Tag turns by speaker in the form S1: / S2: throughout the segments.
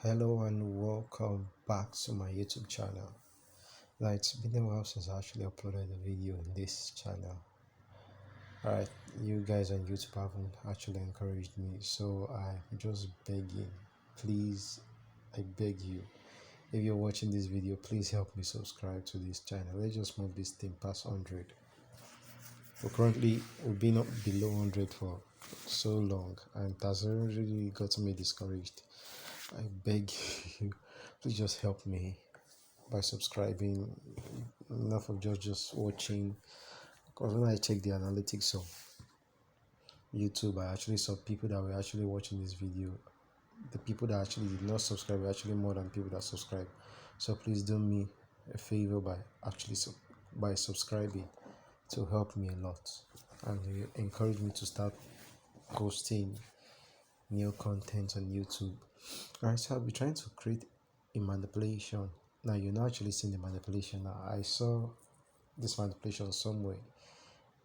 S1: Hello and welcome back to my YouTube channel. Now it's been a while since I actually uploaded a video in this channel. Alright, you guys on YouTube haven't actually encouraged me, so I'm just begging, please, I beg you, if you're watching this video, please help me subscribe to this channel. Let's just move this thing past 100. But currently we've been up below 100 for so long and it has really gotten me discouraged. I beg you, please just help me by subscribing, enough of just watching. Because when I check the analytics of YouTube, I actually saw people that were actually watching this video. The people that actually did not subscribe were actually more than people that subscribe. So please do me a favor by actually by subscribing to help me a lot, and you encourage me to start posting new content on YouTube. Alright, so I'll be trying to create a manipulation. Now you're not actually seeing the manipulation. Now I saw this manipulation somewhere.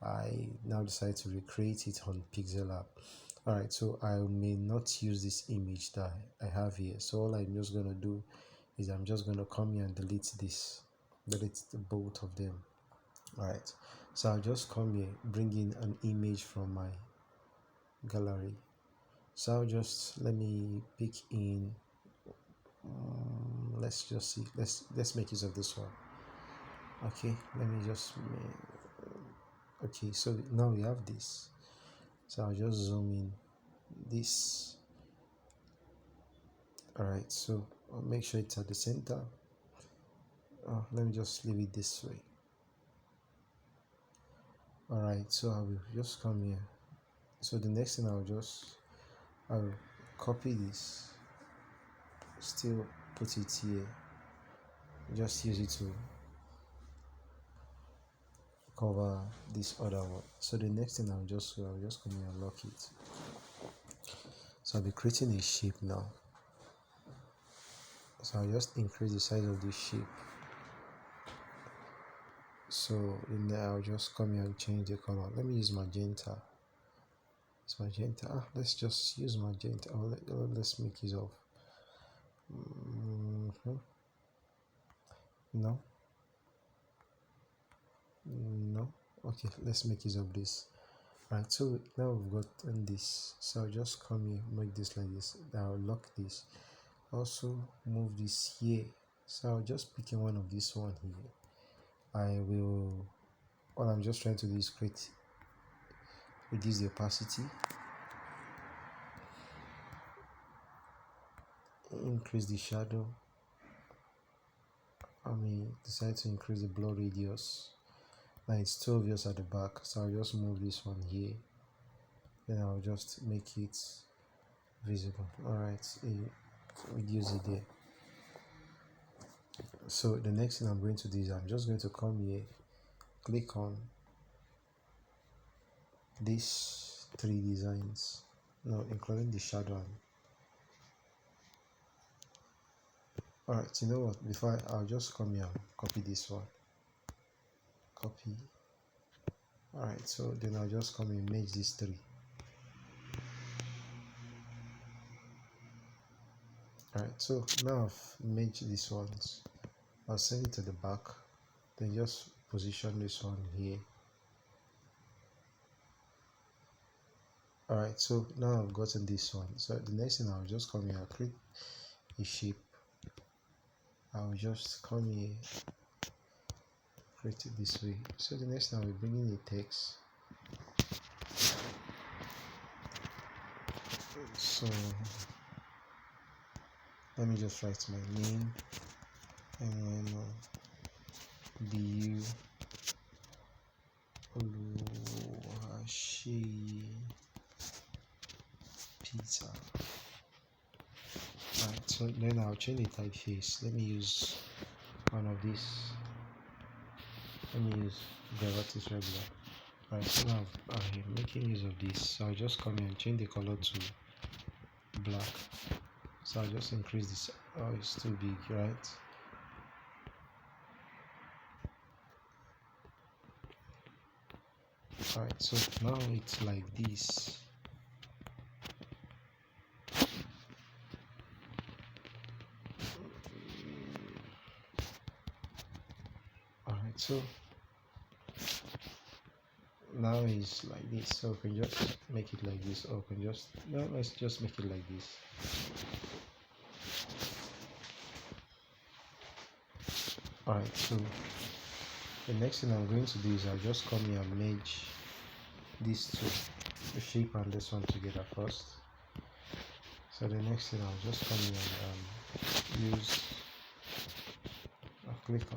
S1: I now decide to recreate it on pixellab. Alright, so I may not use this image that I have here. So all I'm just gonna do is I'm just gonna come here and delete both of them. Alright, so I'll just come here, bring in an image from my gallery. So I'll just let me pick in let's just see, let's make use of this one. Okay, let me just okay, so now we have this, so I'll just zoom in this. All right, so I'll make sure it's at the center. Let me just leave it this way. All right, so I will just come here. So the next thing I'll copy this, still put it here, just use it to cover this other one. So the next thing I'll just come here and lock it. So I'll be creating a shape now. So I'll just increase the size of this shape. So then I'll just come here and change the color. Let me use magenta. It's magenta. Let's just use magenta. Let's make use of no. Okay, let's make use of this. Right, so now we've gotten this. So I'll just come here, make this like this. I'll lock this. Also move this here. So I'll just pick in one of this one here. All I'm just trying to do is reduce the opacity, increase the shadow. Decide to increase the blur radius. Now it's too obvious at the back, so I'll just move this one here. Then I'll just make it visible. Alright, reduce it there. So the next thing I'm going to do is I'm just going to come here, click on these three designs, including the shadow. Alright, you know what, before I'll just come here and copy this one, copy. Alright, so then I'll just come and merge these three. Alright, so now I've merged these ones. I'll send it to the back, then just position this one here. Alright, so now I've gotten this one. So the next thing I'll just come here and create a shape. I'll just come here, create it this way. So the next thing I'll be bringing the text. So let me just write my name, BU Oluwaseyi Peter. Right, so then I'll change the typeface. Let me use one of these. Let me use Gravitas regular. Right, so now I'm making use of this. So I'll just come here and change the color to black. So I'll just increase this. Oh, it's too big, right? Alright, so now it's like this. so now it's like this, so we can just make it like this, or we can just, no, let's just make it like this. Alright, so the next thing I'm going to do is I'll just come here and merge these two, the shape and this one together first. So the next thing I'll just come here and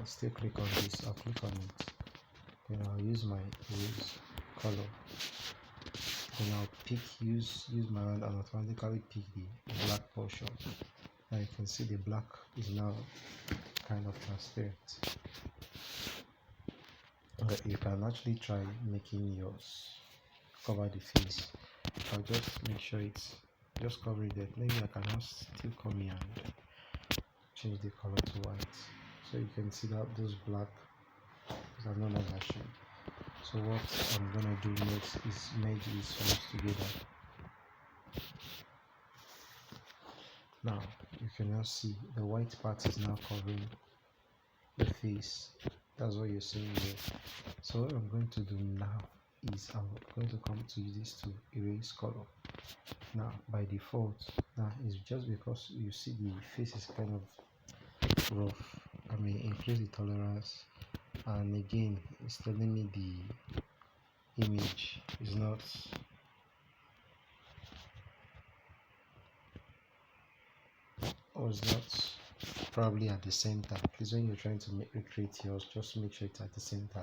S1: still click on this, I'll click on it, then I'll use my erase color, then I'll use my hand and automatically pick the black portion. Now you can see the black is now kind of transparent. But you can actually try making yours cover the face. I'll just make sure it's just covering that. Maybe I can just still come here and change the color to white, so you can see that those black is another version. So what I'm gonna do next is merge these ones together. Now you can now see the white part is now covering the face. That's what you're seeing here. So what I'm going to do now is I'm going to come to use this to erase color. Now by default, now it's just because you see the face is kind of rough, I may increase the tolerance, and again it's telling me the image is not probably at the center. Please, when you're trying to recreate yours, just make sure it's at the center.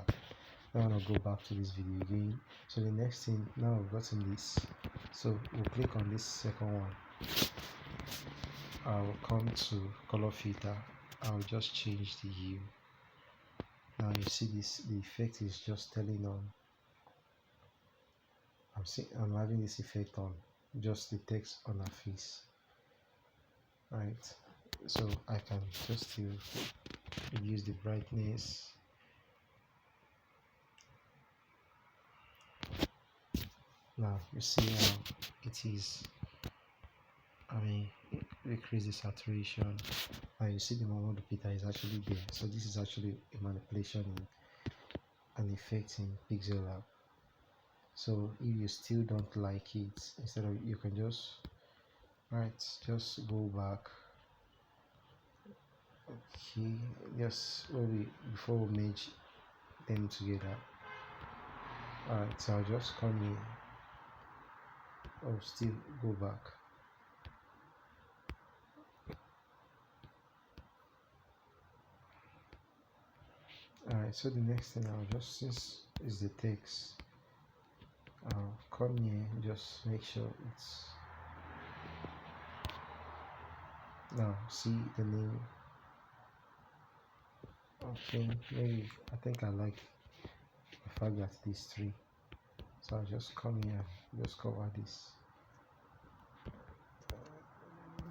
S1: Now I'll go back to this video again. So the next thing, now I've gotten this, so we'll click on this second one. I'll come to color filter, I'll just change the hue. Now you see this, the effect is just telling on, I'm having this effect on just the text on her face. Right, so I can just still reduce the brightness. Now you see how it is, decrease the saturation. Now you see the moment repeater is actually there, so this is actually a manipulation and effect in pixellab. So if you still don't like it, instead of, you can just just go back. Okay, just before we merge them together. Alright, so I'll just come in, still go back. Alright, so the next thing I'll just, since is the text, I'll come here, just make sure it's, now see the name. Okay, maybe I think I like the fact that these three, so I'll just come here, just cover this,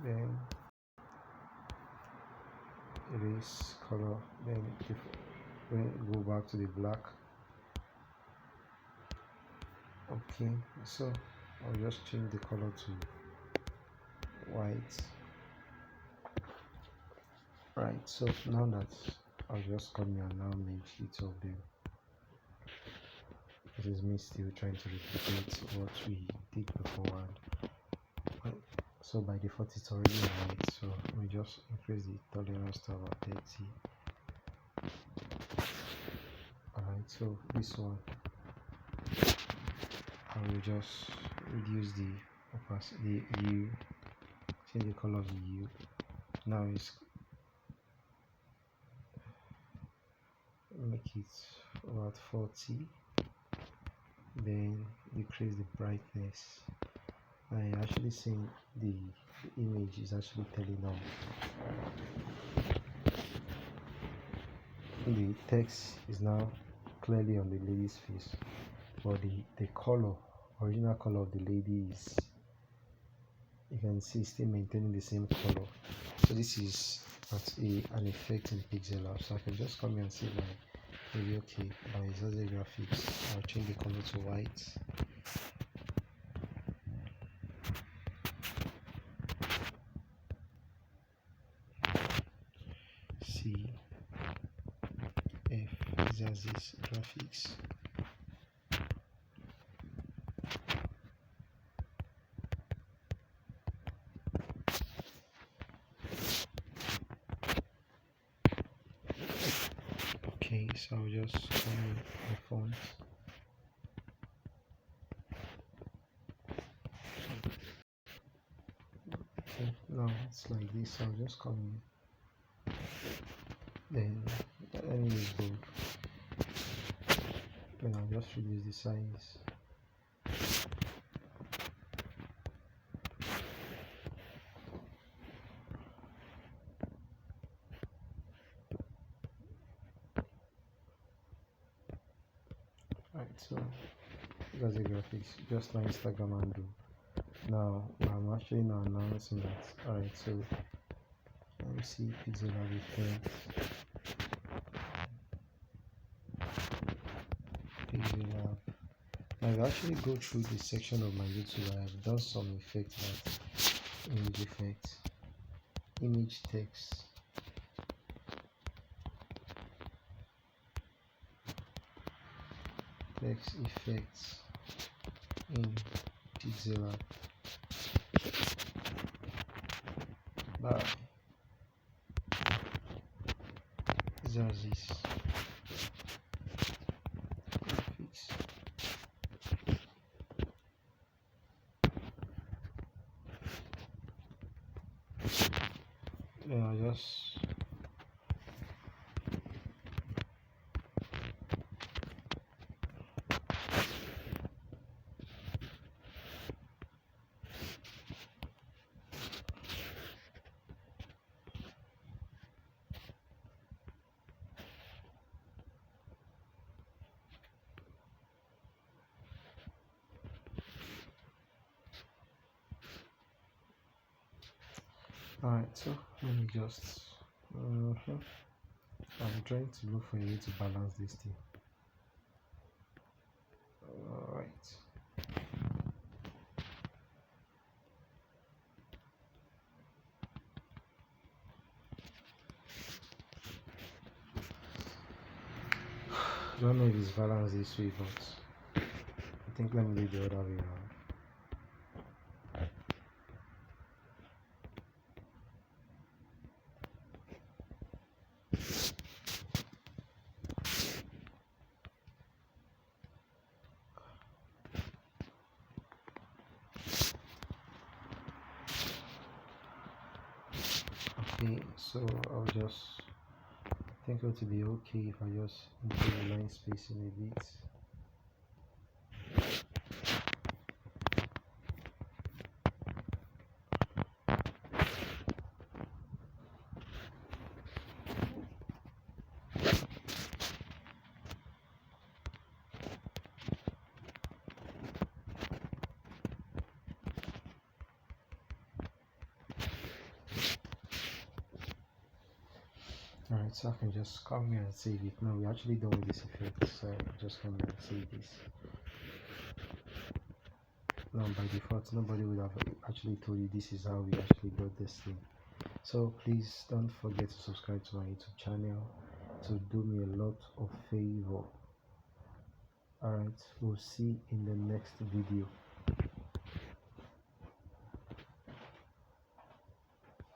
S1: then erase color, then go back to the black. Okay, so I'll just change the color to white. Right, so now that I'll just come here and now merge each of them. This is me still trying to replicate what we did beforehand. So by default it's already white, so we just increase the tolerance to about 30. Alright, so this one I will just reduce the opacity, the hue, change the color of the hue. Now it's make it about 40, then decrease the brightness. I actually seeing the image is actually telling on. The text is now clearly on the lady's face, but the color, original color of the lady is, you can see, still maintaining the same color. So this is an effect in pixellab. So I can just come here and see maybe okay, by Zazie graphics, I'll change the color to white. These are these graphics. Okay, so I'll just copy the font. Okay, now it's like this. I'll just come then let me use bold. Then I'll just reduce the size. Right, so that's the graphics, just like Instagram and do. Now I'm actually now announcing that. Alright, so let me see pixellab effect. Pixellab. I've actually go through this section of my YouTube. I have done some effects like image effects, image text, text effects in pixellab. Bye. These are these graphics. Yeah, just alright, so let me just I'm trying to look for a way to balance this thing. Alright. I don't know if it's balanced this way, but I think let me do the other way around. Okay, so I'll just think it would be okay if I just improve the line spacing a bit. Alright, so I can just come here and save it. Now we're actually done with this effect, so just come here and save this. Now by default, nobody would have actually told you this is how we actually got this thing. So please don't forget to subscribe to my YouTube channel to do me a lot of favor. Alright, we'll see in the next video.